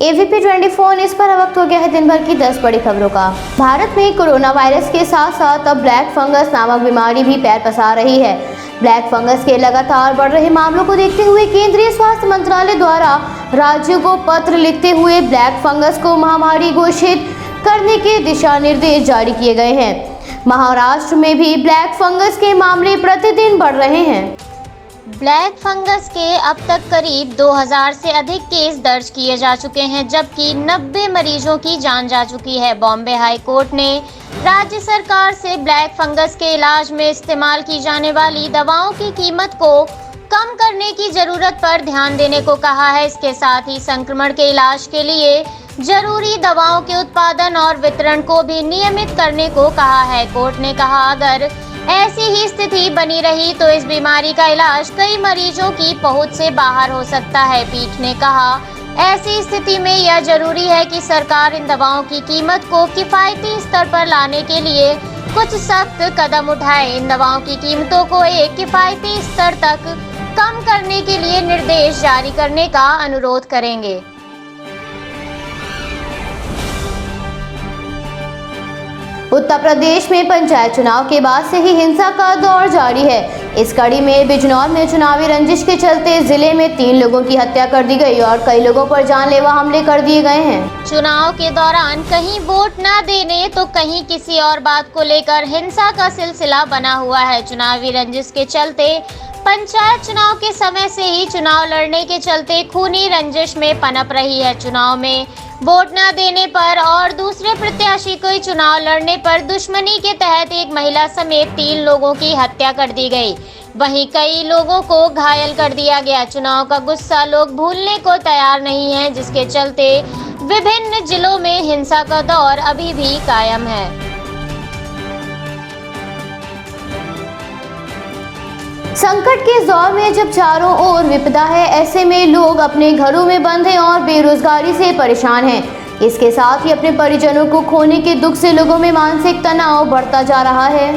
AVP 24 news पर वक्त हो गया है दिन भर की 10 बड़ी खबरों का। भारत में कोरोना वायरस के साथ साथ अब ब्लैक फंगस नामक बीमारी भी पैर पसार रही है। ब्लैक फंगस के लगातार बढ़ रहे मामलों को देखते हुए केंद्रीय स्वास्थ्य मंत्रालय द्वारा राज्यों को पत्र लिखते हुए ब्लैक फंगस को महामारी घोषित करने के दिशा निर्देश जारी किए गए हैं। महाराष्ट्र में भी ब्लैक फंगस के मामले प्रतिदिन बढ़ रहे हैं। ब्लैक फंगस के अब तक करीब 2000 से अधिक केस दर्ज किए जा चुके हैं, जबकि 90 मरीजों की जान जा चुकी है। बॉम्बे हाई कोर्ट ने राज्य सरकार से ब्लैक फंगस के इलाज में इस्तेमाल की जाने वाली दवाओं की कीमत को कम करने की जरूरत पर ध्यान देने को कहा है। इसके साथ ही संक्रमण के इलाज के लिए जरूरी दवाओं के उत्पादन और वितरण को भी नियमित करने को कहा है। कोर्ट ने कहा, अगर ऐसी ही स्थिति बनी रही तो इस बीमारी का इलाज कई मरीजों की पहुंच से बाहर हो सकता है। पीठ ने कहा, ऐसी स्थिति में यह जरूरी है कि सरकार इन दवाओं की कीमत को किफायती स्तर पर लाने के लिए कुछ सख्त कदम उठाए। इन दवाओं की कीमतों को एक किफायती स्तर तक कम करने के लिए निर्देश जारी करने का अनुरोध करेंगे। उत्तर प्रदेश में पंचायत चुनाव के बाद से ही हिंसा का दौर जारी है। इस कड़ी में बिजनौर में चुनावी रंजिश के चलते जिले में 3 लोगों की हत्या कर दी गई और कई लोगों पर जानलेवा हमले कर दिए गए हैं। चुनाव के दौरान कहीं वोट न देने तो कहीं किसी और बात को लेकर हिंसा का सिलसिला बना हुआ है। चुनावी रंजिश के चलते पंचायत चुनाव के समय से ही चुनाव लड़ने के चलते खूनी रंजिश में पनप रही है। चुनाव में वोट न देने पर और दूसरे प्रत्याशी को चुनाव लड़ने पर दुश्मनी के तहत एक महिला समेत 3 लोगों की हत्या कर दी गई। वहीं कई लोगों को घायल कर दिया गया। चुनाव का गुस्सा लोग भूलने को तैयार नहीं हैं, जिसके चलते विभिन्न जिलों में हिंसा का दौर अभी भी कायम है। संकट के इस दौर में जब चारों ओर विपदा है, ऐसे में लोग अपने घरों में बंद हैं और बेरोजगारी से परेशान हैं। इसके साथ ही अपने परिजनों को खोने के दुख से लोगों में मानसिक तनाव बढ़ता जा रहा है।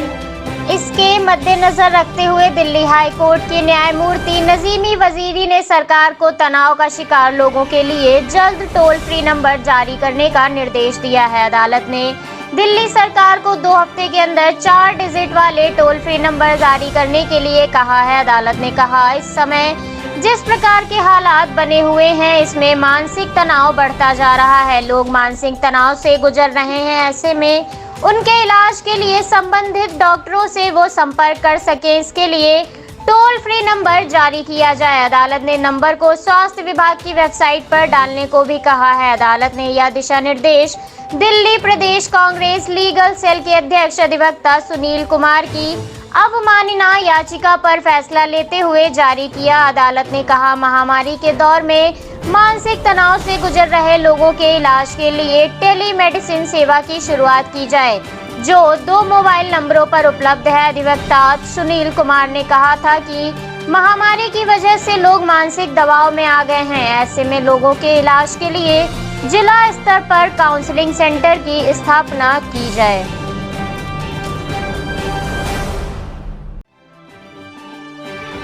इसके मद्देनजर रखते हुए दिल्ली हाई कोर्ट के न्यायमूर्ति नजीमी वजीरी ने सरकार को तनाव का शिकार लोगों के लिए जल्द टोल फ्री नंबर जारी करने का निर्देश दिया है। अदालत ने दिल्ली सरकार को 2 हफ्ते के अंदर 4 डिजिट वाले टोल फ्री नंबर जारी करने के लिए कहा है। अदालत ने कहा, इस समय जिस प्रकार के हालात बने हुए हैं, इसमें मानसिक तनाव बढ़ता जा रहा है। लोग मानसिक तनाव से गुजर रहे हैं। ऐसे में उनके इलाज के लिए संबंधित डॉक्टरों से वो संपर्क कर सके, इसके लिए टोल फ्री नंबर जारी किया जाए। अदालत ने नंबर को स्वास्थ्य विभाग की वेबसाइट पर डालने को भी कहा है। अदालत ने यह दिशा निर्देश दिल्ली प्रदेश कांग्रेस लीगल सेल के अध्यक्ष अधिवक्ता सुनील कुमार की अवमानना याचिका पर फैसला लेते हुए जारी किया। अदालत ने कहा, महामारी के दौर में मानसिक तनाव से गुजर रहे लोगों के इलाज के लिए टेलीमेडिसिन सेवा की शुरुआत की जाए, जो 2 मोबाइल नंबरों पर उपलब्ध है। अधिवक्ता सुनील कुमार ने कहा था कि महामारी की वजह से लोग मानसिक दबाव में आ गए हैं। ऐसे में लोगों के इलाज के लिए जिला स्तर पर काउंसलिंग सेंटर की स्थापना की जाए।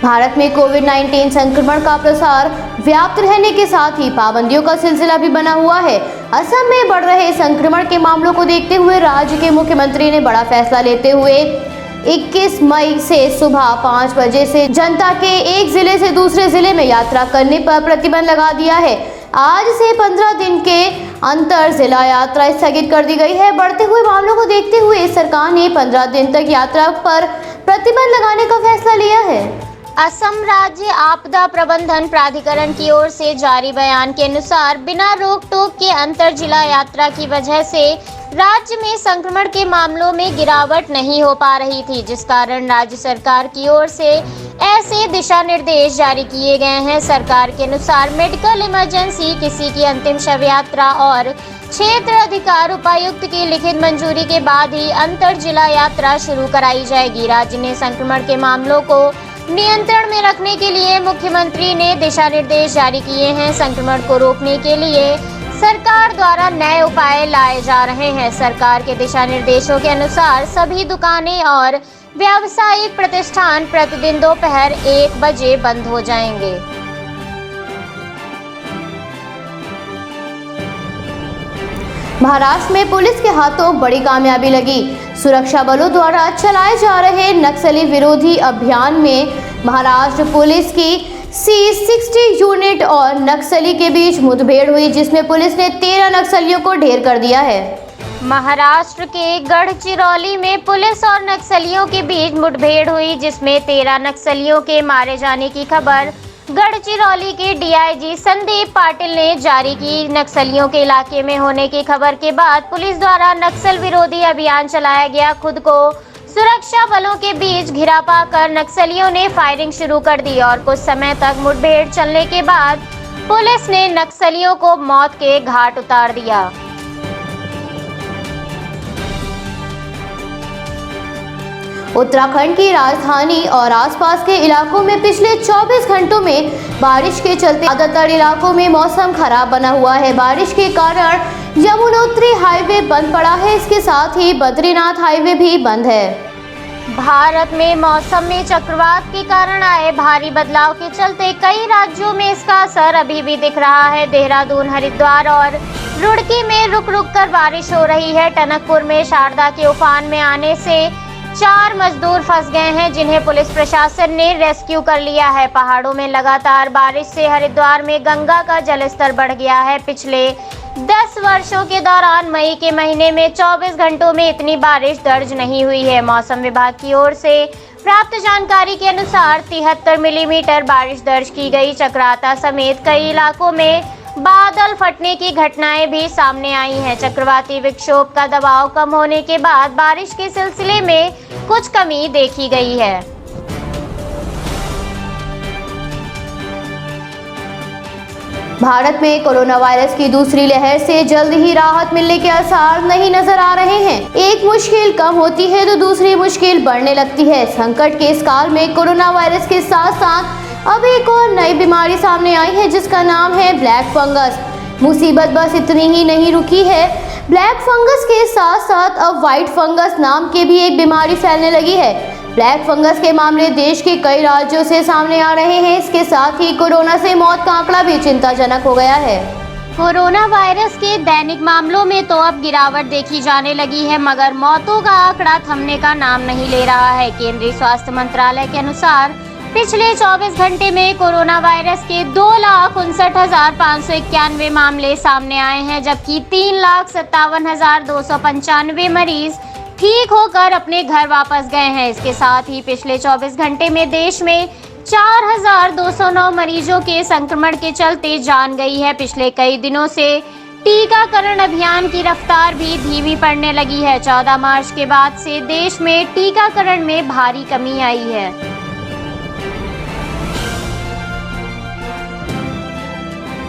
भारत में कोविड-19 संक्रमण का प्रसार व्याप्त रहने के साथ ही पाबंदियों का सिलसिला भी बना हुआ है। असम में बढ़ रहे संक्रमण के मामलों को देखते हुए राज्य के मुख्यमंत्री ने बड़ा फैसला लेते हुए 21 मई से सुबह 5 बजे से जनता के एक जिले से दूसरे जिले में यात्रा करने पर प्रतिबंध लगा दिया है। आज से 15 दिन के अंतर जिला यात्रा स्थगित कर दी गई है। बढ़ते हुए मामलों को देखते हुए सरकार ने 15 दिन तक यात्रा पर प्रतिबंध लगाने का फैसला लिया है। असम राज्य आपदा प्रबंधन प्राधिकरण की ओर से जारी बयान के अनुसार बिना रोक टोक के अंतर जिला यात्रा की वजह से राज्य में संक्रमण के मामलों में गिरावट नहीं हो पा रही थी, जिस कारण राज्य सरकार की ओर से ऐसे दिशा निर्देश जारी किए गए हैं। सरकार के अनुसार मेडिकल इमरजेंसी, किसी की अंतिम शव यात्रा और क्षेत्र अधिकार उपायुक्त की लिखित मंजूरी के बाद ही अंतर जिला यात्रा शुरू कराई जाएगी। राज्य ने संक्रमण के मामलों को नियंत्रण में रखने के लिए मुख्यमंत्री ने दिशा निर्देश जारी किए हैं। संक्रमण को रोकने के लिए सरकार द्वारा नए उपाय लाए जा रहे हैं। सरकार के दिशा निर्देशों के अनुसार सभी दुकानें और व्यावसायिक प्रतिष्ठान प्रतिदिन दोपहर 1 बजे बंद हो जाएंगे। महाराष्ट्र में पुलिस के हाथों बड़ी कामयाबी लगी। सुरक्षा बलों द्वारा चलाए जा रहे नक्सली विरोधी अभियान में महाराष्ट्र पुलिस की C60 यूनिट और नक्सली के बीच मुठभेड़ हुई, जिसमें पुलिस ने 13 नक्सलियों को ढेर कर दिया है। महाराष्ट्र के गढ़चिरौली में पुलिस और नक्सलियों के बीच मुठभेड़ हुई, जिसमें 13 नक्सलियों के मारे जाने की खबर गढ़चिरौली के DIG संदीप पाटिल ने जारी की। नक्सलियों के इलाके में होने की खबर के बाद पुलिस द्वारा नक्सल विरोधी अभियान चलाया गया। खुद को सुरक्षा बलों के बीच घिरा पाकर नक्सलियों ने फायरिंग शुरू कर दी और कुछ समय तक मुठभेड़ चलने के बाद पुलिस ने नक्सलियों को मौत के घाट उतार दिया। उत्तराखंड की राजधानी और आसपास के इलाकों में पिछले 24 घंटों में बारिश के चलते ज्यादातर इलाकों में मौसम खराब बना हुआ है। बारिश के कारण यमुनोत्री हाईवे बंद पड़ा है, इसके साथ ही बद्रीनाथ हाईवे भी बंद है। भारत में मौसम में चक्रवात के कारण आए भारी बदलाव के चलते कई राज्यों में इसका असर अभी भी दिख रहा है। देहरादून, हरिद्वार और रुड़की में रुक रुक कर बारिश हो रही है। टनकपुर में शारदा के उफान में आने से 4 मजदूर फंस गए हैं, जिन्हें पुलिस प्रशासन ने रेस्क्यू कर लिया है। पहाड़ों में लगातार बारिश से हरिद्वार में गंगा का जलस्तर बढ़ गया है। पिछले 10 वर्षों के दौरान मई के महीने में 24 घंटों में इतनी बारिश दर्ज नहीं हुई है। मौसम विभाग की ओर से प्राप्त जानकारी के अनुसार 73 मिलीमीटर बारिश दर्ज की गई। चक्राता समेत कई इलाकों में बादल फटने की घटनाएं भी सामने आई हैं। चक्रवाती विक्षोभ का दबाव कम होने के बाद बारिश के सिलसिले में कुछ कमी देखी गई है। भारत में कोरोना वायरस की दूसरी लहर से जल्द ही राहत मिलने के आसार नहीं नजर आ रहे हैं। एक मुश्किल कम होती है तो दूसरी मुश्किल बढ़ने लगती है। संकट के इस काल में कोरोना वायरस के साथ साथ अब एक और नई बीमारी सामने आई है, जिसका नाम है ब्लैक फंगस। मुसीबत बस इतनी ही नहीं रुकी है। ब्लैक फंगस के साथ साथ अब व्हाइट फंगस नाम की भी एक बीमारी फैलने लगी है। ब्लैक फंगस के मामले देश के कई राज्यों से सामने आ रहे हैं। इसके साथ ही कोरोना से मौत का आंकड़ा भी चिंताजनक हो गया है। कोरोना वायरस के दैनिक मामलों में तो अब गिरावट देखी जाने लगी है, मगर मौतों का आंकड़ा थमने का नाम नहीं ले रहा है। केंद्रीय स्वास्थ्य मंत्रालय के अनुसार पिछले 24 घंटे में कोरोना वायरस के 2,59,591 मामले सामने आए हैं, जबकि 3,57,295 मरीज ठीक होकर अपने घर वापस गए हैं। इसके साथ ही पिछले 24 घंटे में देश में 4,209 मरीजों के संक्रमण के चलते जान गई है। पिछले कई दिनों से टीकाकरण अभियान की रफ्तार भी धीमी पड़ने लगी है। 14 मार्च के बाद से देश में टीकाकरण में भारी कमी आई है।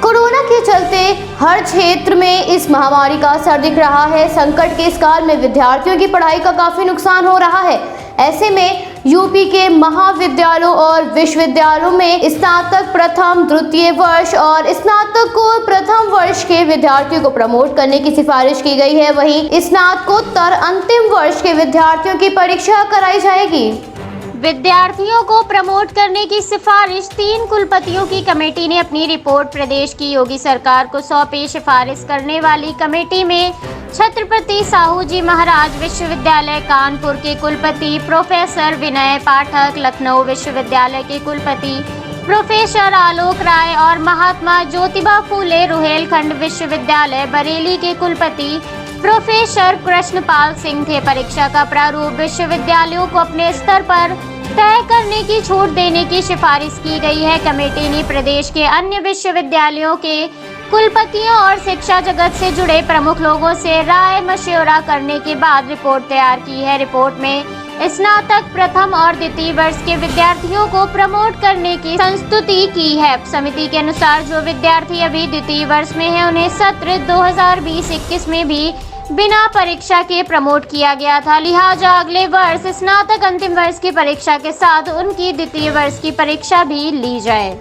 कोरोना के चलते हर क्षेत्र में इस महामारी का असर दिख रहा है। संकट के इस काल में विद्यार्थियों की पढ़ाई का काफी नुकसान हो रहा है। ऐसे में यूपी के महाविद्यालयों और विश्वविद्यालयों में स्नातक प्रथम द्वितीय वर्ष और स्नातकोत्तर प्रथम वर्ष के विद्यार्थियों को प्रमोट करने की सिफारिश की गई है। वहीं स्नातकोत्तर अंतिम वर्ष के विद्यार्थियों की परीक्षा कराई जाएगी। विद्यार्थियों को प्रमोट करने की सिफारिश 3 कुलपतियों की कमेटी ने अपनी रिपोर्ट प्रदेश की योगी सरकार को सौंपी। सिफारिश करने वाली कमेटी में छत्रपति साहू जी महाराज विश्वविद्यालय कानपुर के कुलपति प्रोफेसर विनय पाठक, लखनऊ विश्वविद्यालय के कुलपति प्रोफेसर आलोक राय और महात्मा ज्योतिबा फूले रुहेलखंड विश्वविद्यालय बरेली के कुलपति प्रोफेसर कृष्णपाल सिंह थे। परीक्षा का प्रारूप विश्वविद्यालयों को अपने स्तर पर तय करने की छूट देने की सिफारिश की गई है। कमेटी ने प्रदेश के अन्य विश्वविद्यालयों के कुलपतियों और शिक्षा जगत से जुड़े प्रमुख लोगों से राय मशवरा करने के बाद रिपोर्ट तैयार की है। रिपोर्ट में स्नातक प्रथम और द्वितीय वर्ष के विद्यार्थियों को प्रमोट करने की संस्तुति की है। समिति के अनुसार जो विद्यार्थी अभी द्वितीय वर्ष में है, उन्हें सत्र 2020-21 में भी बिना परीक्षा के प्रमोट किया गया था। लिहाजा अगले वर्ष स्नातक अंतिम वर्ष की परीक्षा के साथ उनकी द्वितीय वर्ष की परीक्षा भी ली जाए।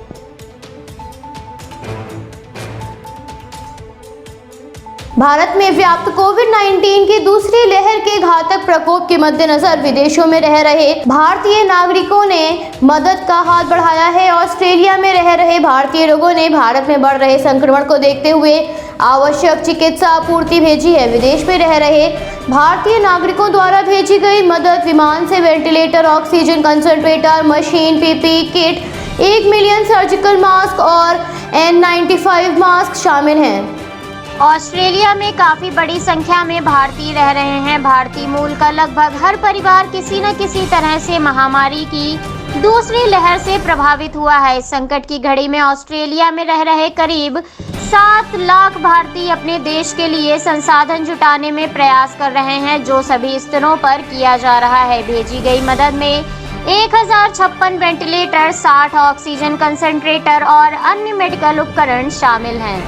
भारत में व्याप्त कोविड-19 की दूसरी लहर के घातक प्रकोप के मद्देनजर विदेशों में रह रहे भारतीय नागरिकों ने मदद का हाथ बढ़ाया है। ऑस्ट्रेलिया में रह रहे भारतीय लोगों ने भारत में बढ़ रहे संक्रमण को देखते हुए आवश्यक चिकित्सा आपूर्ति भेजी है। विदेश में रह रहे भारतीय नागरिकों द्वारा भेजी गई मदद विमान से ventilator, oxygen concentrator, machine, PPE kit, 1 million surgical mask और N95 मास्क शामिल हैं। ऑस्ट्रेलिया में काफी बड़ी संख्या में भारतीय रह रहे हैं। भारतीय मूल का लगभग हर परिवार किसी न किसी तरह से महामारी की दूसरी लहर से प्रभावित हुआ है। इस संकट की घड़ी में ऑस्ट्रेलिया में रह रहे करीब 7 लाख भारतीय अपने देश के लिए संसाधन जुटाने में प्रयास कर रहे हैं, जो सभी स्तरों पर किया जा रहा है। भेजी गई मदद में 1056 वेंटिलेटर, 60 ऑक्सीजन कंसंट्रेटर और अन्य मेडिकल उपकरण शामिल हैं।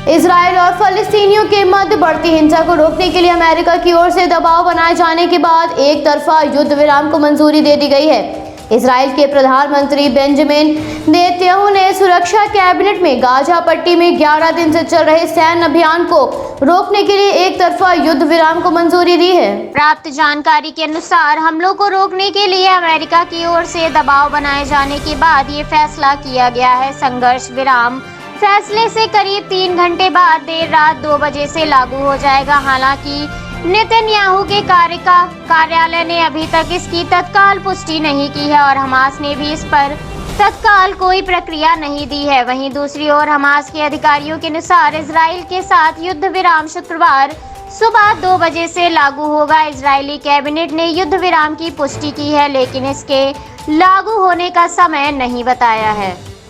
इजराइल और फलस्तीनियों के मध्य बढ़ती हिंसा को रोकने के लिए अमेरिका की ओर से दबाव बनाए जाने के बाद एक तरफा युद्ध विराम को मंजूरी दे दी गई है। इजराइल के प्रधानमंत्री बेंजामिन नेतन्याहू ने सुरक्षा कैबिनेट में गाजा पट्टी में 11 दिन से चल रहे सैन्य अभियान को रोकने के लिए एक तरफा युद्ध विराम को मंजूरी दी है। प्राप्त जानकारी के अनुसार हमलों को रोकने के लिए अमेरिका की ओर से दबाव बनाए जाने के बाद ये फैसला किया गया है। संघर्ष विराम फैसले से करीब 3 घंटे बाद देर रात 2 बजे से लागू हो जाएगा। हालांकि नेतन्याहू के कार्यालय ने अभी तक इसकी तत्काल पुष्टि नहीं की है और हमास ने भी इस पर तत्काल कोई प्रक्रिया नहीं दी है। वहीं दूसरी ओर हमास के अधिकारियों के अनुसार इजराइल के साथ युद्ध विराम शुक्रवार सुबह 2 बजे से लागू होगा। इजरायली कैबिनेट ने युद्ध विराम की पुष्टि की है, लेकिन इसके लागू होने का समय नहीं बताया है।